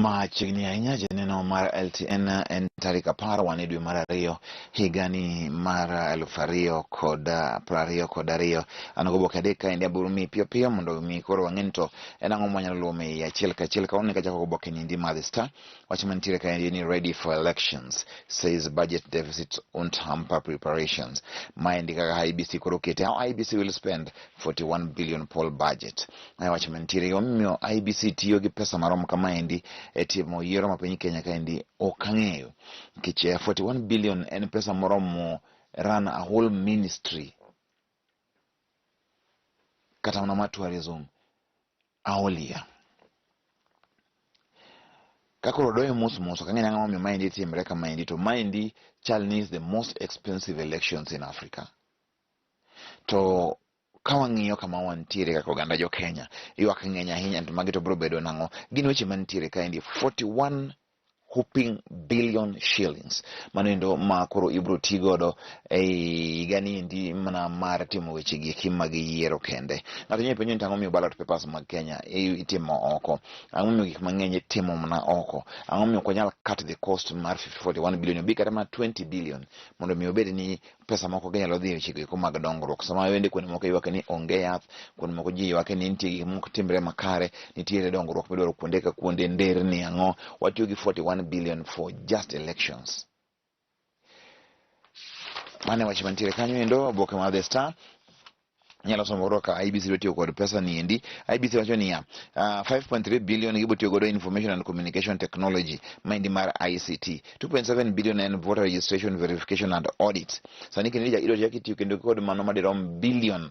Machiegni ahinya jeneno mar LTN en tarik 10 dwe mar ariyo higani mar 2022. An Oboke adek kaendi abiro miyi piyo piyo mondo mi koro wang'e ni to en ang'o mwanyalo luwo e achiel kachiel. Kaoni kachako Oboke ni madhi star. Wach mantiere kaendi ni ready for elections says budget deficit won't hamper preparations. Maendi kaka IBC koro kete how IBC will spend 41 billion poll budget. Wach mantiere omiyo IBC tiyo gi pesa marom kamaendi timo yiero ma piny Kenya kaendi ok ang'eyo nikech 41 billion en pesa moromo run a whole ministry kata mana mar tourism aolia. Kakoro doyo mos ok ang'eyo ang'o momiyo maendi timre kamaendi, to maendi chal ni is the most expensive elections in Africa. To kawang'iyo kama wantiere kaka oganda jo Kenya, ywak ng'eny ahinya, to magi to biro bedo nang'o? Gin weche mantiere kaendi 41 whooping billion shillings manendo ma koro ibro tigodo higani endi mana mar timo weche gi mag yiero kende. Ng'ato nyalo penjo ni ang'o miyo ballot papers mag Kenya itimo oko, ang'o miyo gik mang'eny itimo mana oko, ang'o miyo ok wanyal cut the cost mar 41 billion obi kata mana 20 billion mondo mi obed ni pesa moko ginyalo dhi weche go mag dongruok. Sama wende kuonde moko ywak ni onge yath, kuonde moko ji ywak ni nitie gik moko timre makare, nitiere dongruok midwaro kuonde ka kuonde, nderni ang'o, watiyo gi 41 billion for just elections. Mane wach mantiere kanyo endo Oboke mar The Star. Nyalo somo ka IBC watiyo kod pesa ni endi. IBC wacho niya 5.3 billion gibo tiyo godo information and communication technology maendi mar ICT. 2.7 billion en voter registration verification and audit. Sani kendo idwa chaki tiyo kendo kod mano madirom billion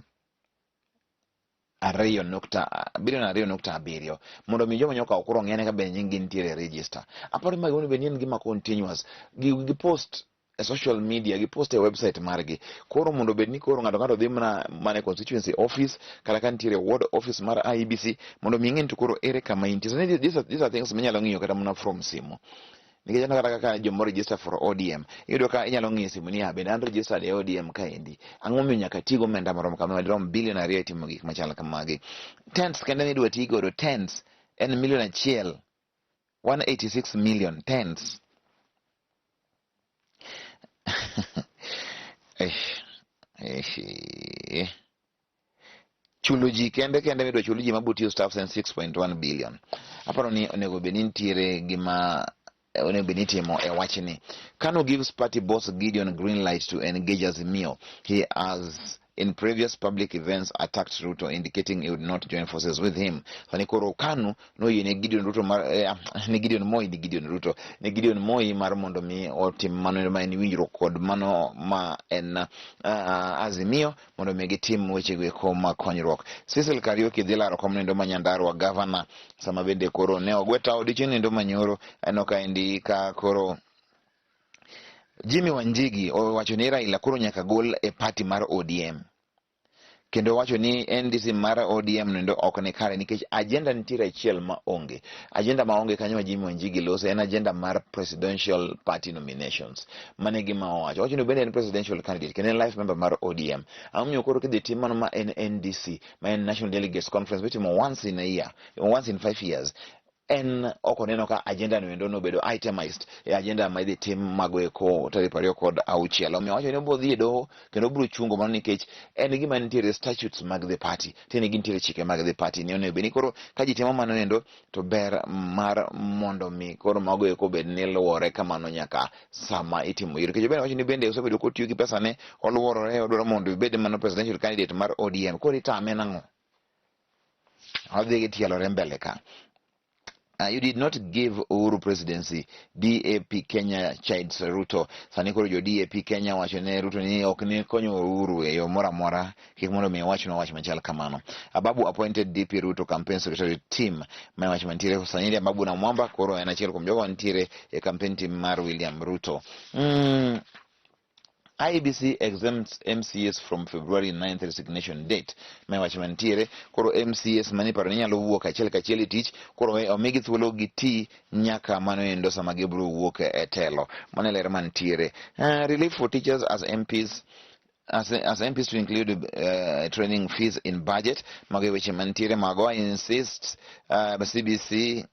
2.7 mondo mi joma nyoka okuro ng'ene ka ben nyingi nitiere register. Aparo magi woni ben gima continuous gi post e social media, gi post e website margi. Koro mondo bed ni koro ng'ato dhi mana constituency office kala kan nitiere ward office mar IBC mondo mi ng'en to koro ere kama intie. So these are things minyalo ng'iyo kata mana from simu. Nikech kata kaka jomo register for ODM, iyudo ka inyalo ng'iyo simu ni bende an registered e ODM kaendi. Ang'o miyo nyaka tigo omenda marom kama dirom billion 2 timo gik machal kamagi. Tens kende ni idwa tigo tens en milion 186 million tens. Chulo ji kende midwa chulo ji mabutiyo staff en 6.1 billion. Aparo ni onego bed ni nitiere gima onego bed ni timo e wachni. Kanu gives party boss Gideon green light to engage Azimio. He has in previous public events attacked Ruto, indicating he would not join forces with him. Sani koro Kanu no yene Gideon Ruto ne Gideon Moi mar mondo mi otim mano ma en winjruok kod mano ma en Azimio mondo mi gitim weche go ma konyruok. Cecil Kariuki dhi laro kom nendo ma Nyandarua governor sama bende koro ne ogweta odichieng' nendo manyoro eno kaendi ka koro Jimmy Wanjigi owacho ni Raila koro nyaka gol e party mar ODM. Kendo wacho ni NDC mar ODM nendo ok ne kare nikech agenda nitiere achiel ma onge. Agenda ma onge kanyo ma Jimmy Wanjigi loso en agenda mar presidential party nominations. Mane gima owacho. Wacho ni bende en presidential candidate kendo en life member mar ODM. Amiyo koro kidhi tim mano ma en NDC ma en National Delegates Conference bitimo once in 5 years. En oko neno ka agenda no endo no bedo itemized e agenda ma idhi tim mago eko tarik 26. Omiyo wacho ni obiro dhi e doho kendo obiro chungo mano nikech en gima nitiere statutes mag the party, tene gintiere chike mag the party. Ni onego bed ni koro ka ji timo mano endo to ber mar mondo mi koro mago eko bed ni luwore kamano nyaka sama itimo yiero. Nikech bende wacho ni bende osebedo kotiyo gi pesa ne oluorore odwaro mondo ibed mano presidential candidate mar ODM. Koro itame nang'o? Odhi gi tielore mbele ka. You did not give Uhuru presidency. DAP Kenya chides Ruto. Sani koro jo DAP Kenya wacho ne Ruto ni ok ne konyo Uhuru e yo moro amora kik mondo mi wach no wach machal kamano. Ababu appointed DP Ruto campaign secretary team ma wach mantiere Sani Ababu na Mwamba koro en achiel kuom jogo mantiere e campaign team mar William Ruto. IBC exempts MCS from February 9th resignation date. May wach mantiere koro MCS mani paro ni nyalo wuok achiel tich koro omigi thuolo gi ti nyaka mano endo sama gibro wuok e telo. Mano ler mantiere. Relief for teachers as MPs to include training fees in budget. Mago weche mantiere mago insists CBC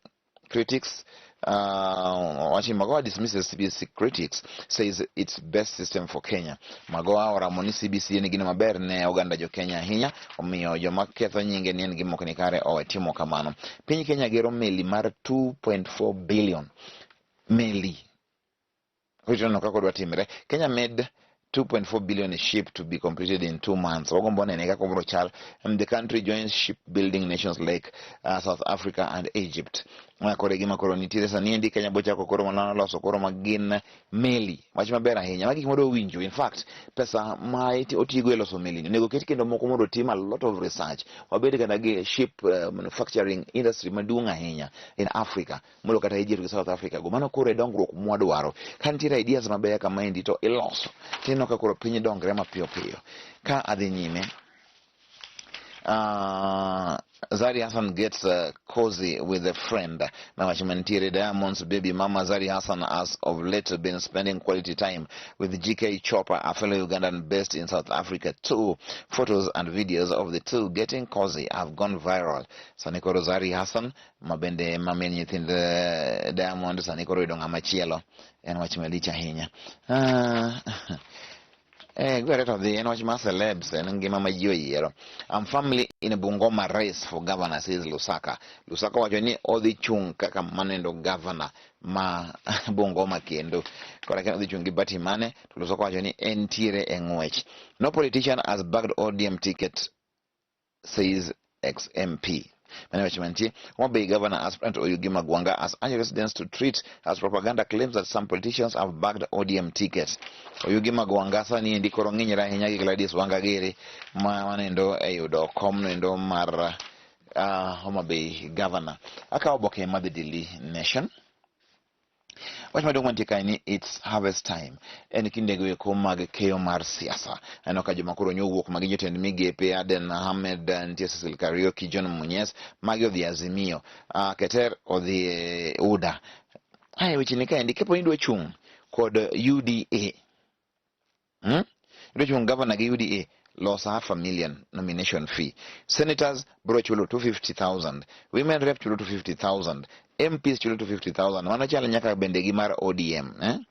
critics Watching Magoa dismisses CBC critics, says it's best system for Kenya. Magoa or Ramoni CBC ni gina maber ne Uganda jo Kenya hinya, omiyo jo maketho nyinge ni gimo kare o timo kamano. Piny Kenya gero meli mar 2.4 billion. Meli. Kenya made 2.4 billion ship to be completed in 2 months. The country joins shipbuilding nations like South Africa and Egypt. Kenya bocha kokoro manana loso koro magin meli. Wachima bera hinya. Magi kimodo winjo. In fact, pesa maiti otigo eloso meli. Nego keti kendo moko modo team a lot of research. Wabedi kanage ship manufacturing industry madunga hinya in Africa. Modo kata Egypt to South Africa. Gumano kore dongro kumwadwaro. Kantira ideas mabeya kama indi to iloso. Ka koro piny dongre mapiyo piyo ka adhi nyime. Zari Hassan gets cozy with a friend. Mawachimantire Diamond's baby mama Zari Hassan has of late been spending quality time with GK Chopper, a fellow Ugandan based in South Africa. 2 photos and videos of the two getting cozy have gone viral. Sanikoro Zari Hassan mabende mameni the Diamond Sanikoro idonga machielo en wachimelicha hinya. Great of the NHMA celebs and Ngima Yero. I'm family in a Bungoma race for governor, says Lusaka. Lusaka wajoni odi chung kaka manendo governor ma Bungoma kiendo. Koraka odi chungi bati mane, Lusaka wajoni entire engwech. No politician has bagged ODM ticket, says ex-MP. Management one big governor aspirant Oyugima Gwanga as urged residents to treat as propaganda claims that some politicians have bagged ODM tickets. Oyugima Gwanga sani ndi koronginyira hinyagi Gladys Wangagere manendo eyudo komnendo mar Homa Bay governor aka Oboke Madidili nation. What my don't want it's harvest time. And kindegwe komag keo mar siasa. Ano kajumakuro nyo wok magijote and migepe Aden Ahmed and Cecil Karaoke John Munyes magio the Azimio Keter or the Uda. Hai which in the kind kepo indo chung called UDA. Which governor UDA lost $500,000 nomination fee. Senators brought chulo 250,000. Women rep chulo 250,000. MPs chulo 250,000. Wanachala nyaka bendegi mara ODM.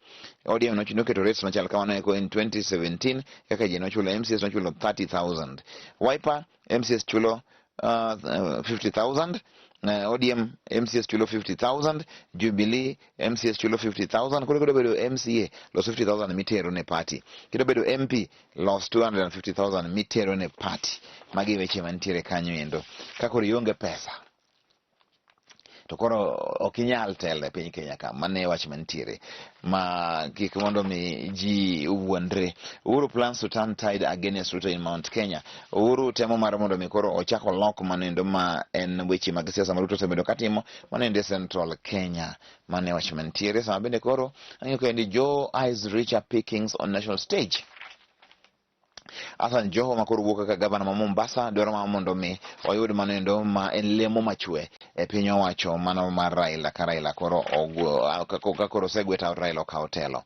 ODM no chuno keto rates machala kama na in 2017. Kaka jeno chulo MCS no chulo 30,000. Wiper MCS chulo 50,000. ODM MCS chulo 50,000. Jubilee MCS chulo 50,000. Kule bedo MCA lost 50,000 mitero ne party. Kido bedo MP lost 250,000 mitero ne party. Magi weche mantiere kanyo endo. Kakori yonge pesa. Tokoro okinyal tele piny Kenya ka mane wach mantiere ma gik mondo mi ji uwuondre. Uhuru plans to turn tide against Ruto in Mount Kenya. Uhuru temo mar mondo mi koro ochako lok manendo ma en weche mag siasa ma Ruto osebedo katimo manende Central Kenya mane wach mantiere sama bende koro anyo kendi Joe eyes richer pickings on national stage. Asan Joho makuru wuok kaka gavana ma Mombasa dwaro ma mondo mi oyud manendo ma en lemo machwe e piny owacho mano mar Raila ka Raila koro koro segweta Raila ka hotelo.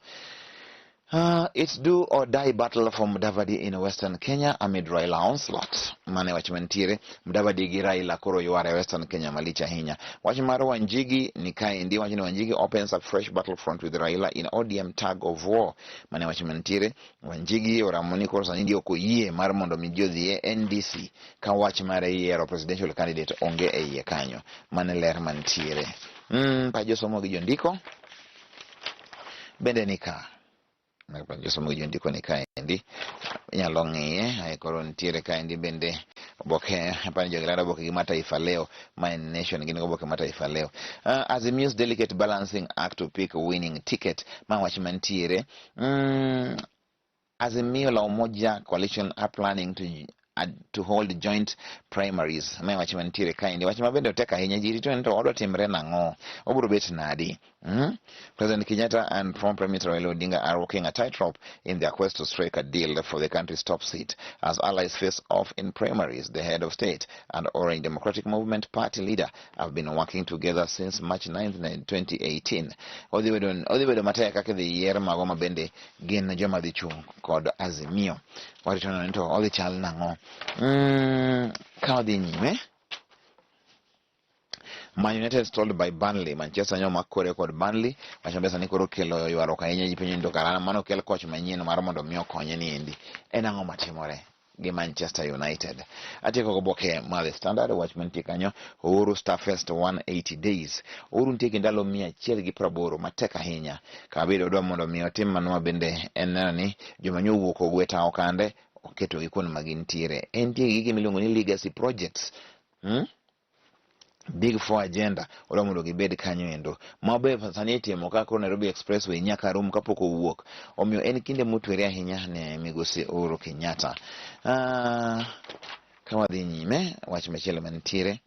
It's do or die battle for Mudavadi in Western Kenya amid Raila onslaught. Mane wachimentiere Mudavadi gi Raila koro yuare Western Kenya malicha hinya. Wachimaro Wanjigi nikai ndi wachini Wanjigi opens up fresh battlefront with Raila in ODM tag of war. Mane wachimentiere Wanjigi oramoni koro sanindi okoyie mar mondo mijodhi NDC ka wachimare yiero presidential candidate onge eye kanyo. Mane ler mantiere. Pajo somo gi jondiko. Bende nika. Josomo jondiko ni kaendi inyalo ng'iye ai koro ntiere kaendi bende Oboke hapa nijogirada Oboke gi Mataifa Leo my nation gini Oboke Mataifa Leo Azimio's delicate balancing act to pick winning ticket mawach mantiere Azimio la Umoja coalition are planning to hold joint primaries. May watch mantiere kind. Watch my bendo teka hinya jiri to ento odo timre nango. Oburu bet nadi. President Kenyatta and former Prime Minister Raila Odinga are walking a tightrope in their quest to strike a deal for the country's top seat as allies face off in primaries. The head of state and Orange Democratic Movement party leader have been working together since March 9, 2018. Odiwedo mataya kake the year magoma bende gin joma di chung kod Azimio. Waritono nito oli chal nango. Kao di nyime. Man United stalled by Burnley. Manchester nyoma kore kod Burnley. Machambesa ni koro kelo ywaruok ahinya ji piny ndo karana mano kel coach manyien mar mondo miyo konye ni endi. En ang'o matimore gi Manchester United? Atieko Oboke mar The Standard. Watchman tikanyo Uhuru Starfest 180 days. Uhuru nitie ndalo 180 matek ahinya. Kabedo dwa mondo miyo tim manwa bende en ni joma nyowuok ogweta okande oketo gikon magintiere. Entie gige miluongo ni legacy projects. Big Four agenda ola mondo gibed kanyo endo mabe sani itimo kaka Nairobi Expressway nyaka rum kapok owuok. Omiyo en kinde motwere ahinya ne migosi Uhuru Kenyatta. Kama dhi nyime wach machielo mantiere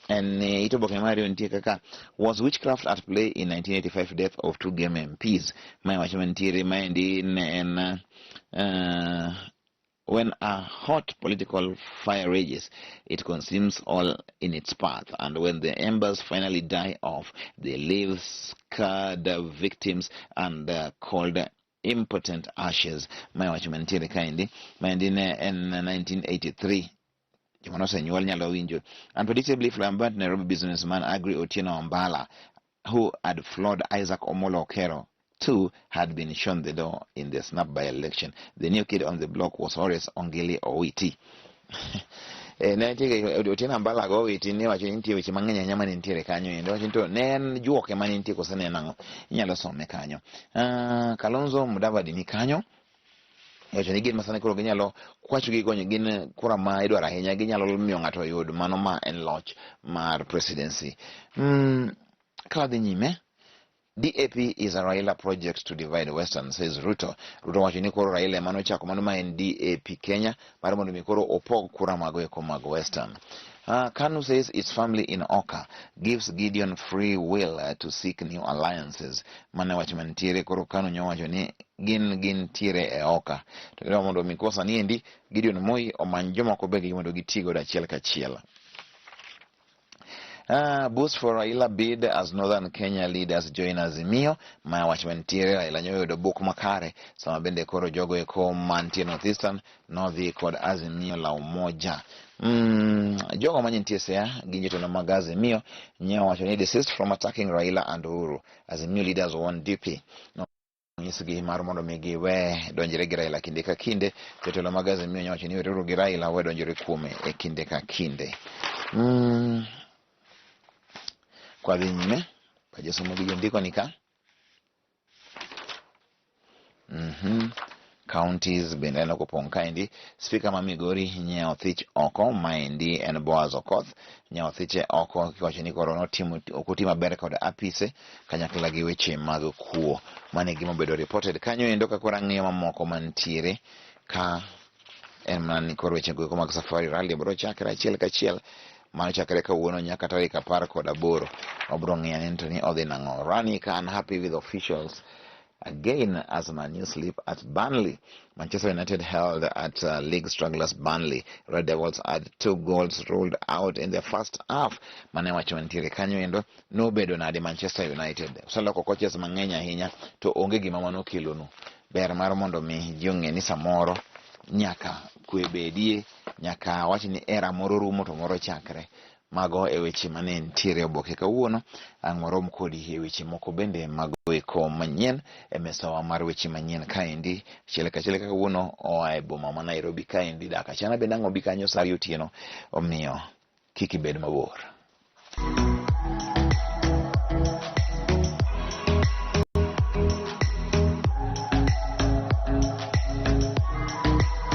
and Oboke Mario nitie kaka was witchcraft at play in 1985 death of 2 game MPs. Mai wach mantiere maendi en when a hot political fire rages, it consumes all in its path, and when the embers finally die off, they leave scarred victims and called impotent ashes. My watchman tiri kind in 1983. Unpredictably flamboyant Nairobi businessman Agri Otieno Ambala, who had flawed Isaac Omolo Okelo, too, had been shown the door in the snap by election. The new kid on the block was Horace Ongili Owiti. Otieno Ambala go Owiti ne wacho ni nitie weche mang'eny ahinya mane nitiere kanyo endo wacho to ne en juoke mane nitie kose ne nang'o inyalo some kanyo. Kalonzo Mudavadi ni kanyo wacho ni gin masane koro ginyalo kwacho gigonyo gin kura ma idwaro ahinya ginyalo miyo ng'ato yud mano ma en loch mar presidency. Kadhi nyime DAP is a Raila project to divide Western, says Ruto. Ruto wacho ni koro Raila emano chako mano ma en DAP Kenya mar mondo mi koro opog kura mago eko mag Western. Kanu says its family in Oka gives Gideon free will to seek new alliances. Mana wacho mantiere koro Kanu nyowacho ni gin tiere e Oka. To leo mondo mi kosa ni endi Gideon Moi omany joma ko begi mondo gitigo achiel kachiel. Boost for Raila bid as Northern Kenya leaders join Azimio. My watchman tiere Raila nyoyo book makare. Sama bende koro jogo eko mantie Northeastern Northi kod Azimio la umoja. Jogo manyentie sea ginjeto na mag Azimio nyewa wacho ni desist from attacking Raila and Uhuru. Azimio leaders won DP. No. Nyisigi mar mondo migi we donjire gi Raila kinde ka kinde. Jotelo mag Azimio nyawacho ni wereuru gi Raila we donjire kuome e kinde ka kinde. Kwa dhi nyime pajesomo gi ndiko nika counties bende no kopong kaendi. Speaker ma Migori nyiewo thich oko maendi en Boaz Okoth nyiewo thiche oko kiwacho ni koro notimo okuti maber kod apise kanyakla gi weche mag kuo. Mane gima bedo reported kanyo endo ka kora ng'iyo mamoko mantiere ka en man koro weche go mag Safari Rally bro chakra achiel kachiel mano chakre kawuono nyaka tarik 18 obro ng'iyo ni ni odhi nang'o. Ranika unhappy with officials again as Man U sleep at Burnley. Manchester United held at league strugglers Burnley. Red Devils had 2 goals ruled out in the first half. Mane wacho mantiere kanyo endo no bedo nade Manchester United. Usaloko coaches mang'eny ahinya to onge gima mano kelonu. Ber mar mondo mi jiong'e ni samoro nyaka kwe bedie nyaka wachi ni era moro rumo to moro chakre. Mago e weche mane ntiere Oboke kawuono. Ang'orom kodi e weche moko bende mago eko manyien e mesawa mar weche manyien kaendi chiel kawuono oa e boma ma Nairobi kaendi daka chana bende ang'o bi kanyo Sari Otieno omiyo kik ibed mabor.